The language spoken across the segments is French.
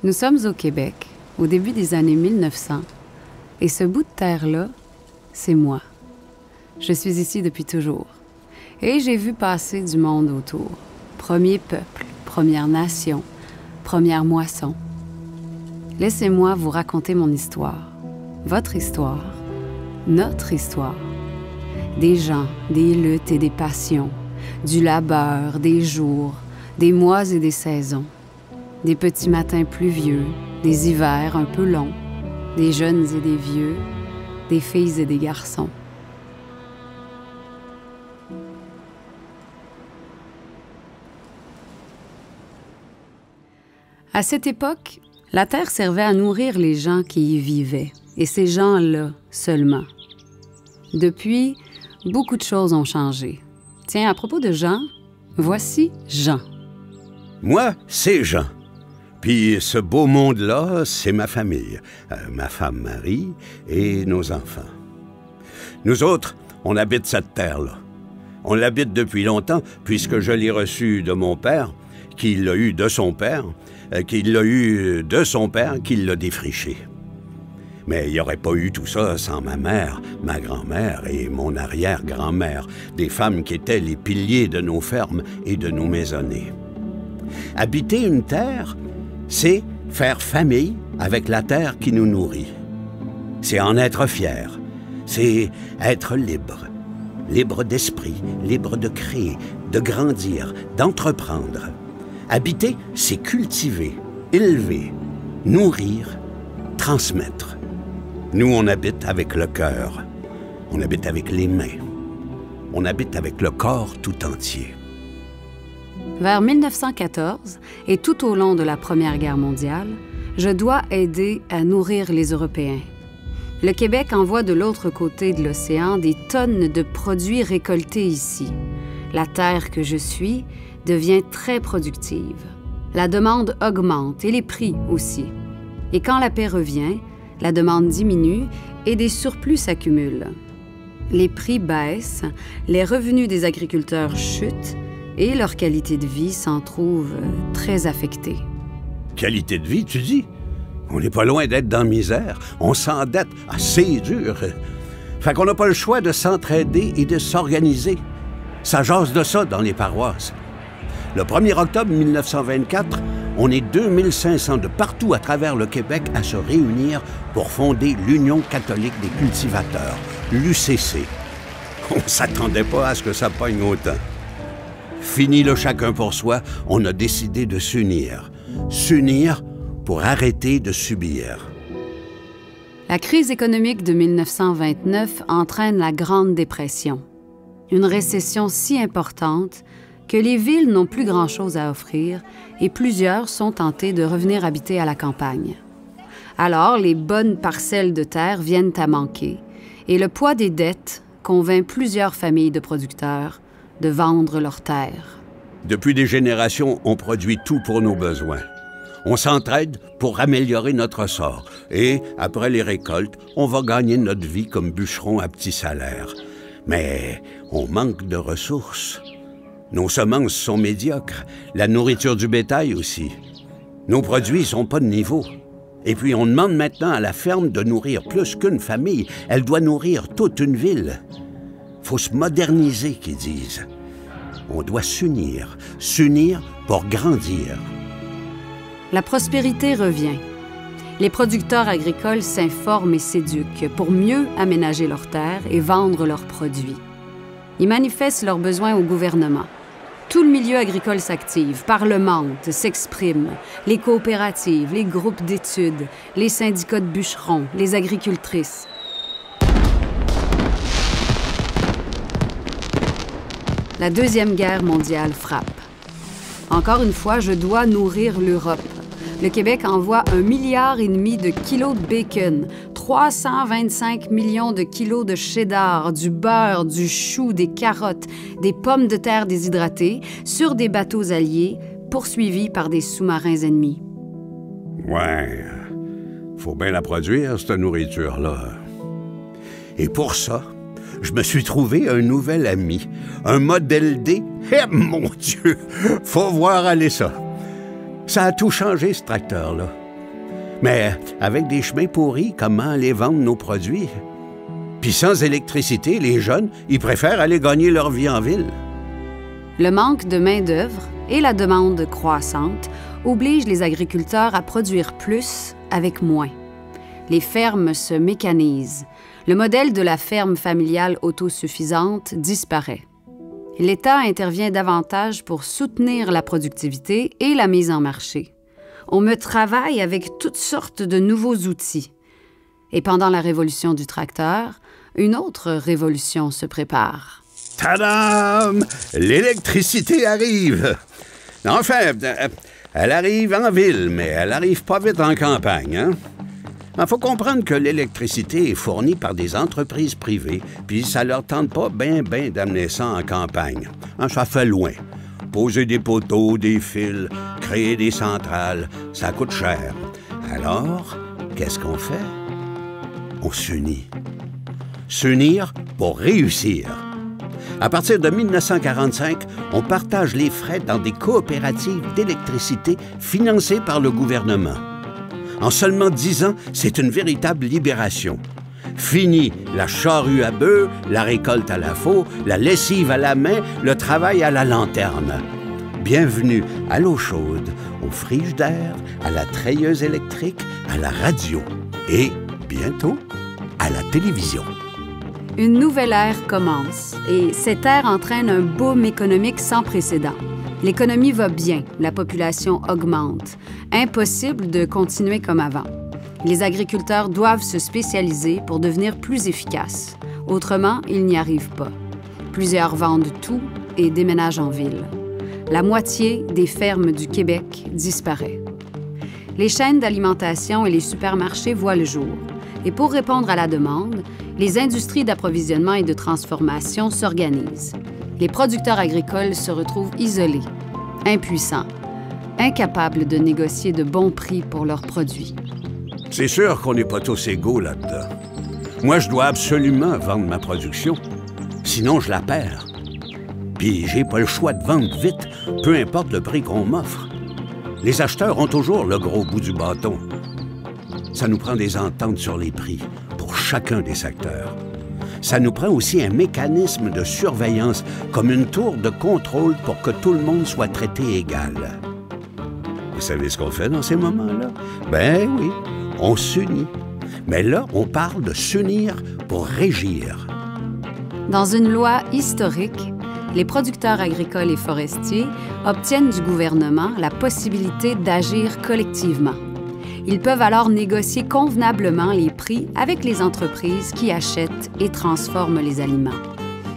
Nous sommes au Québec, au début des années 1900, et ce bout de terre-là, c'est moi. Je suis ici depuis toujours, et j'ai vu passer du monde autour. Premier peuple, première nation, première moisson. Laissez-moi vous raconter mon histoire, votre histoire, notre histoire. Des gens, des luttes et des passions, du labeur, des jours, des mois et des saisons, des petits matins pluvieux, des hivers un peu longs, des jeunes et des vieux, des filles et des garçons. À cette époque, la terre servait à nourrir les gens qui y vivaient, et ces gens-là seulement. Depuis, beaucoup de choses ont changé. Tiens, à propos de Jean, voici Jean. Moi, c'est Jean. Puis ce beau monde-là, c'est ma famille, ma femme Marie et nos enfants. Nous autres, on habite cette terre-là. On l'habite depuis longtemps, puisque je l'ai reçu de mon père, qui l'a eu de son père, qui l'a eu de son père, qui l'a défriché. Mais il n'y aurait pas eu tout ça sans ma mère, ma grand-mère et mon arrière-grand-mère, des femmes qui étaient les piliers de nos fermes et de nos maisonnées. Habiter une terre, c'est faire famille avec la terre qui nous nourrit. C'est en être fier. C'est être libre. Libre d'esprit, libre de créer, de grandir, d'entreprendre. Habiter, c'est cultiver, élever, nourrir, transmettre. Nous, on habite avec le cœur. On habite avec les mains. On habite avec le corps tout entier. Vers 1914, et tout au long de la Première Guerre mondiale, je dois aider à nourrir les Européens. Le Québec envoie de l'autre côté de l'océan des tonnes de produits récoltés ici. La terre que je suis devient très productive. La demande augmente et les prix aussi. Et quand la paix revient, la demande diminue et des surplus s'accumulent. Les prix baissent, les revenus des agriculteurs chutent et leur qualité de vie s'en trouve très affectée. Qualité de vie, tu dis? On n'est pas loin d'être dans la misère. On s'endette assez dur. Fait qu'on n'a pas le choix de s'entraider et de s'organiser. Ça jase de ça dans les paroisses. Le 1er octobre 1924, on est 2500 de partout à travers le Québec à se réunir pour fonder l'Union catholique des cultivateurs, l'UCC. On s'attendait pas à ce que ça pogne autant. Fini le chacun pour soi, on a décidé de s'unir. S'unir pour arrêter de subir. La crise économique de 1929 entraîne la Grande Dépression. Une récession si importante que les villes n'ont plus grand-chose à offrir et plusieurs sont tentés de revenir habiter à la campagne. Alors, les bonnes parcelles de terre viennent à manquer et le poids des dettes convainc plusieurs familles de producteurs de vendre leurs terres. Depuis des générations, on produit tout pour nos besoins. On s'entraide pour améliorer notre sort. Et, après les récoltes, on va gagner notre vie comme bûcheron à petit salaire. Mais on manque de ressources. Nos semences sont médiocres, la nourriture du bétail aussi. Nos produits sont pas de niveau. Et puis on demande maintenant à la ferme de nourrir plus qu'une famille. Elle doit nourrir toute une ville. Faut se moderniser, qu'ils disent. On doit s'unir pour grandir. La prospérité revient. Les producteurs agricoles s'informent et s'éduquent pour mieux aménager leurs terres et vendre leurs produits. Ils manifestent leurs besoins au gouvernement. Tout le milieu agricole s'active, parlemente, s'exprime. Les coopératives, les groupes d'études, les syndicats de bûcherons, les agricultrices. La Deuxième Guerre mondiale frappe. Encore une fois, je dois nourrir l'Europe. Le Québec envoie 1,5 milliard de kilos de bacon, 325 millions de kilos de cheddar, du beurre, du chou, des carottes, des pommes de terre déshydratées sur des bateaux alliés poursuivis par des sous-marins ennemis. Ouais, faut bien la produire, cette nourriture-là. Et pour ça, je me suis trouvé un nouvel ami, un modèle D. Eh mon Dieu, faut voir aller ça. Ça a tout changé, ce tracteur-là. Mais avec des chemins pourris, comment aller vendre nos produits? Puis sans électricité, les jeunes, ils préfèrent aller gagner leur vie en ville. Le manque de main-d'œuvre et la demande croissante obligent les agriculteurs à produire plus avec moins. Les fermes se mécanisent. Le modèle de la ferme familiale autosuffisante disparaît. L'État intervient davantage pour soutenir la productivité et la mise en marché. On me travaille avec toutes sortes de nouveaux outils. Et pendant la révolution du tracteur, une autre révolution se prépare. Tadam! L'électricité arrive! Enfin, elle arrive en ville, mais elle arrive pas vite en campagne, hein? Il faut comprendre que l'électricité est fournie par des entreprises privées, puis ça leur tente pas ben d'amener ça en campagne. Hein, ça fait loin. Poser des poteaux, des fils, créer des centrales, ça coûte cher. Alors, qu'est-ce qu'on fait? On s'unit. S'unir pour réussir. À partir de 1945, on partage les frais dans des coopératives d'électricité financées par le gouvernement. En seulement 10 ans, c'est une véritable libération. Fini la charrue à bœufs, la récolte à la faux, la lessive à la main, le travail à la lanterne. Bienvenue à l'eau chaude, au frigidaire, à la treilleuse électrique, à la radio et, bientôt, à la télévision. Une nouvelle ère commence et cette ère entraîne un boom économique sans précédent. L'économie va bien, la population augmente. Impossible de continuer comme avant. Les agriculteurs doivent se spécialiser pour devenir plus efficaces. Autrement, ils n'y arrivent pas. Plusieurs vendent tout et déménagent en ville. La moitié des fermes du Québec disparaît. Les chaînes d'alimentation et les supermarchés voient le jour. Et pour répondre à la demande, les industries d'approvisionnement et de transformation s'organisent. Les producteurs agricoles se retrouvent isolés, impuissants, incapables de négocier de bons prix pour leurs produits. C'est sûr qu'on n'est pas tous égaux là-dedans. Moi, je dois absolument vendre ma production, sinon je la perds. Puis j'ai pas le choix de vendre vite, peu importe le prix qu'on m'offre. Les acheteurs ont toujours le gros bout du bâton. Ça nous prend des ententes sur les prix pour chacun des secteurs. Ça nous prend aussi un mécanisme de surveillance, comme une tour de contrôle pour que tout le monde soit traité égal. Vous savez ce qu'on fait dans ces moments-là? Ben oui, on s'unit. Mais là, on parle de s'unir pour régir. Dans une loi historique, les producteurs agricoles et forestiers obtiennent du gouvernement la possibilité d'agir collectivement. Ils peuvent alors négocier convenablement les prix avec les entreprises qui achètent et transforment les aliments.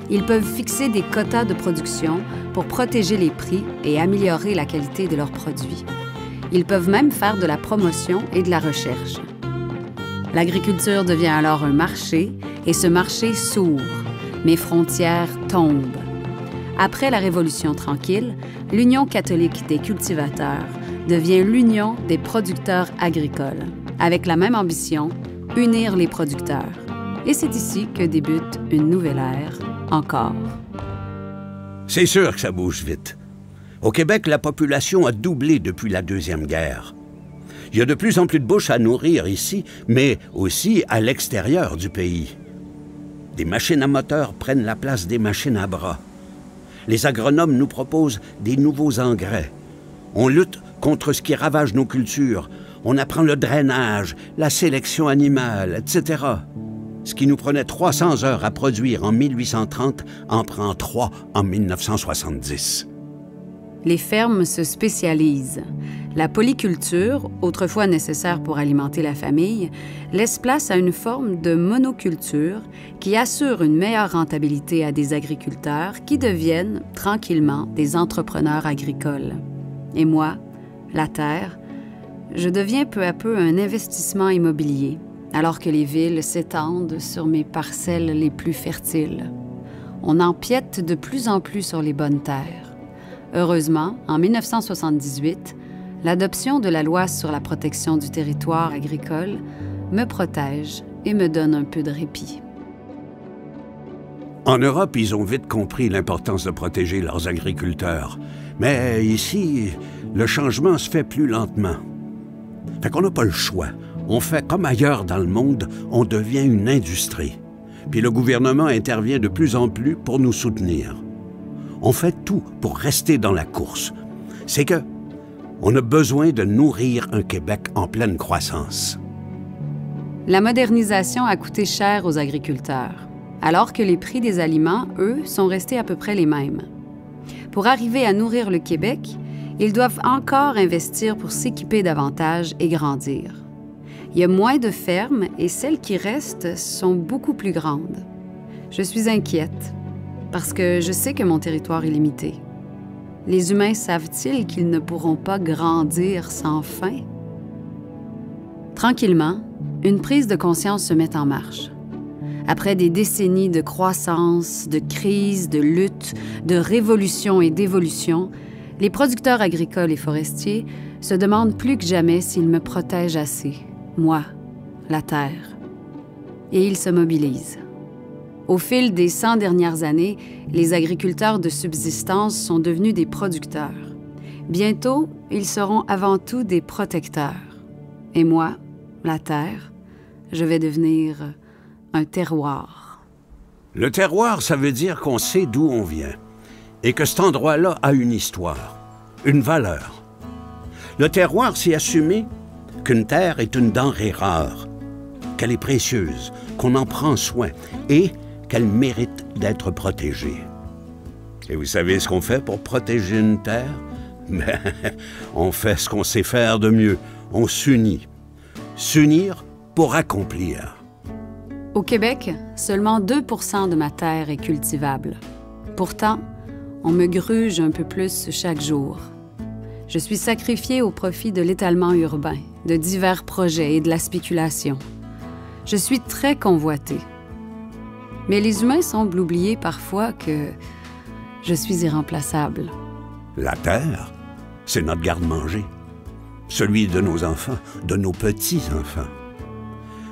Ils peuvent fixer des quotas de production pour protéger les prix et améliorer la qualité de leurs produits. Ils peuvent même faire de la promotion et de la recherche. L'agriculture devient alors un marché et ce marché s'ouvre. Mes frontières tombent. Après la Révolution tranquille, l'Union catholique des cultivateurs devient l'Union des producteurs agricoles, avec la même ambition, unir les producteurs. Et c'est ici que débute une nouvelle ère, encore. C'est sûr que ça bouge vite. Au Québec, la population a doublé depuis la Deuxième Guerre. Il y a de plus en plus de bouches à nourrir ici, mais aussi à l'extérieur du pays. Des machines à moteur prennent la place des machines à bras. Les agronomes nous proposent des nouveaux engrais. On lutte contre ce qui ravage nos cultures. On apprend le drainage, la sélection animale, etc. Ce qui nous prenait 300 heures à produire en 1830 en prend 3 en 1970. Les fermes se spécialisent. La polyculture, autrefois nécessaire pour alimenter la famille, laisse place à une forme de monoculture qui assure une meilleure rentabilité à des agriculteurs qui deviennent tranquillement des entrepreneurs agricoles. Et moi, la terre, je deviens peu à peu un investissement immobilier, alors que les villes s'étendent sur mes parcelles les plus fertiles. On empiète de plus en plus sur les bonnes terres. Heureusement, en 1978, l'adoption de la loi sur la protection du territoire agricole me protège et me donne un peu de répit. En Europe, ils ont vite compris l'importance de protéger leurs agriculteurs. Mais ici, le changement se fait plus lentement. Fait qu'on n'a pas le choix. On fait comme ailleurs dans le monde, on devient une industrie. Puis le gouvernement intervient de plus en plus pour nous soutenir. On fait tout pour rester dans la course. C'est que on a besoin de nourrir un Québec en pleine croissance. La modernisation a coûté cher aux agriculteurs, alors que les prix des aliments, eux, sont restés à peu près les mêmes. Pour arriver à nourrir le Québec, ils doivent encore investir pour s'équiper davantage et grandir. Il y a moins de fermes et celles qui restent sont beaucoup plus grandes. Je suis inquiète parce que je sais que mon territoire est limité. Les humains savent-ils qu'ils ne pourront pas grandir sans fin? Tranquillement, une prise de conscience se met en marche. Après des décennies de croissance, de crise, de lutte, de révolution et d'évolution, les producteurs agricoles et forestiers se demandent plus que jamais s'ils me protègent assez, moi, la terre. Et ils se mobilisent. Au fil des 100 dernières années, les agriculteurs de subsistance sont devenus des producteurs. Bientôt, ils seront avant tout des protecteurs. Et moi, la terre, je vais devenir un terroir. Le terroir, ça veut dire qu'on sait d'où on vient et que cet endroit-là a une histoire, une valeur. Le terroir, c'est assumer qu'une terre est une denrée rare, qu'elle est précieuse, qu'on en prend soin et qu'elle mérite d'être protégée. Et vous savez ce qu'on fait pour protéger une terre? Ben, on fait ce qu'on sait faire de mieux. On s'unit. S'unir pour accomplir. Au Québec, seulement 2 % de ma terre est cultivable. Pourtant, on me gruge un peu plus chaque jour. Je suis sacrifiée au profit de l'étalement urbain, de divers projets et de la spéculation. Je suis très convoitée. Mais les humains semblent oublier parfois que je suis irremplaçable. La terre, c'est notre garde-manger. Celui de nos enfants, de nos petits-enfants.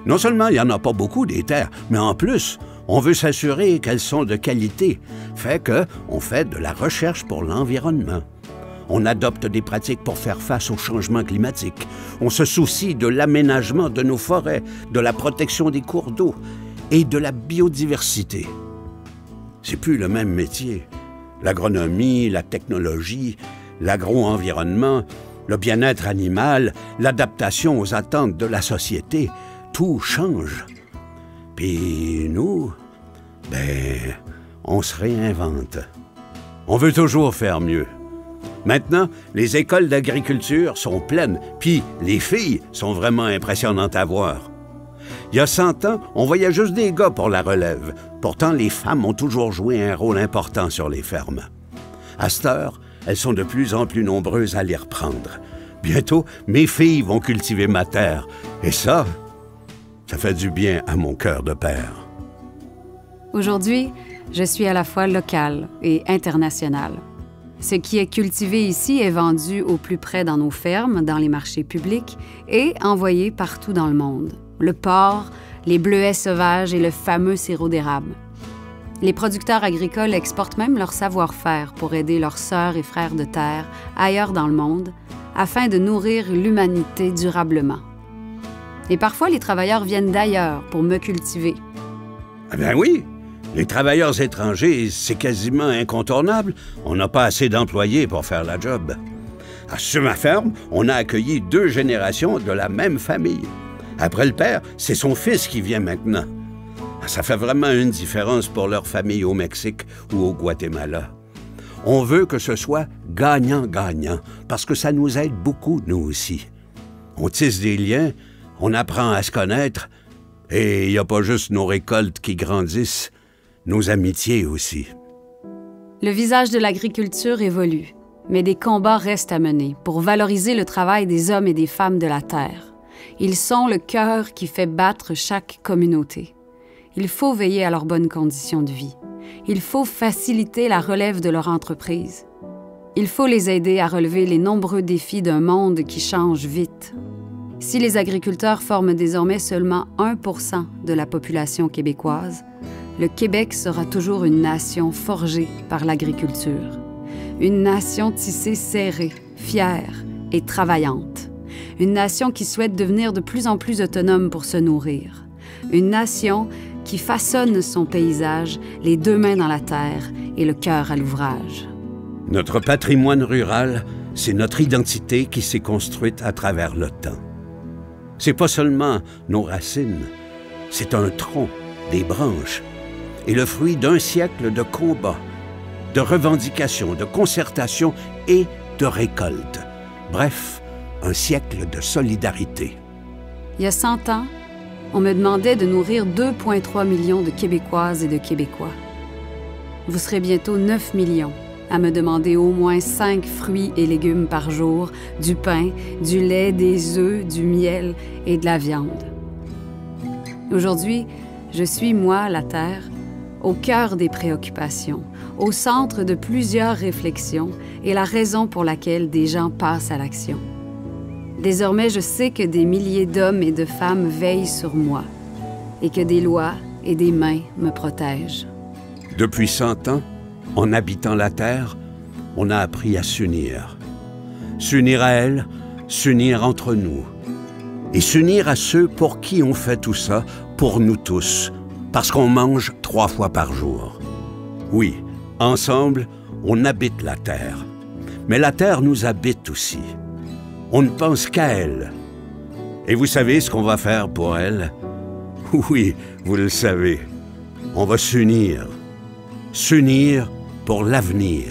Non seulement il n'y en a pas beaucoup des terres, mais en plus, on veut s'assurer qu'elles sont de qualité. Fait qu'on fait de la recherche pour l'environnement. On adopte des pratiques pour faire face au changement climatique. On se soucie de l'aménagement de nos forêts, de la protection des cours d'eau et de la biodiversité. C'est plus le même métier. L'agronomie, la technologie, l'agro-environnement, le bien-être animal, l'adaptation aux attentes de la société, tout change. Puis nous, on se réinvente. On veut toujours faire mieux. Maintenant, les écoles d'agriculture sont pleines, puis les filles sont vraiment impressionnantes à voir. Il y a 100 ans, on voyait juste des gars pour la relève. Pourtant, les femmes ont toujours joué un rôle important sur les fermes. À cette heure, elles sont de plus en plus nombreuses à les reprendre. Bientôt, mes filles vont cultiver ma terre. Et ça fait du bien à mon cœur de père. Aujourd'hui, je suis à la fois locale et internationale. Ce qui est cultivé ici est vendu au plus près dans nos fermes, dans les marchés publics et envoyé partout dans le monde. Le porc, les bleuets sauvages et le fameux sirop d'érable. Les producteurs agricoles exportent même leur savoir-faire pour aider leurs sœurs et frères de terre ailleurs dans le monde, afin de nourrir l'humanité durablement. Et parfois, les travailleurs viennent d'ailleurs pour me cultiver. Ah ben oui! Les travailleurs étrangers, c'est quasiment incontournable. On n'a pas assez d'employés pour faire la job. Sur ma ferme, on a accueilli 2 générations de la même famille. Après le père, c'est son fils qui vient maintenant. Ça fait vraiment une différence pour leur famille au Mexique ou au Guatemala. On veut que ce soit gagnant-gagnant, parce que ça nous aide beaucoup, nous aussi. On tisse des liens, on apprend à se connaître, et il n'y a pas juste nos récoltes qui grandissent, nos amitiés aussi. Le visage de l'agriculture évolue, mais des combats restent à mener pour valoriser le travail des hommes et des femmes de la terre. Ils sont le cœur qui fait battre chaque communauté. Il faut veiller à leurs bonnes conditions de vie. Il faut faciliter la relève de leur entreprise. Il faut les aider à relever les nombreux défis d'un monde qui change vite. Si les agriculteurs forment désormais seulement 1 % de la population québécoise, le Québec sera toujours une nation forgée par l'agriculture. Une nation tissée serrée, fière et travaillante. Une nation qui souhaite devenir de plus en plus autonome pour se nourrir. Une nation qui façonne son paysage, les deux mains dans la terre et le cœur à l'ouvrage. Notre patrimoine rural, c'est notre identité qui s'est construite à travers le temps. C'est pas seulement nos racines, c'est un tronc, des branches, et le fruit d'un siècle de combats, de revendications, de concertation et de récoltes. Bref, un siècle de solidarité. Il y a 100 ans, on me demandait de nourrir 2,3 millions de Québécoises et de Québécois. Vous serez bientôt 9 millions à me demander au moins 5 fruits et légumes par jour, du pain, du lait, des œufs, du miel et de la viande. Aujourd'hui, je suis, moi, la Terre, au cœur des préoccupations, au centre de plusieurs réflexions et la raison pour laquelle des gens passent à l'action. Désormais, je sais que des milliers d'hommes et de femmes veillent sur moi et que des lois et des mains me protègent. Depuis 100 ans, en habitant la Terre, on a appris à s'unir. S'unir à elle, s'unir entre nous. Et s'unir à ceux pour qui on fait tout ça, pour nous tous, parce qu'on mange 3 fois par jour. Oui, ensemble, on habite la Terre. Mais la Terre nous habite aussi. On ne pense qu'à elle. Et vous savez ce qu'on va faire pour elle? Oui, vous le savez. On va s'unir. S'unir pour l'avenir.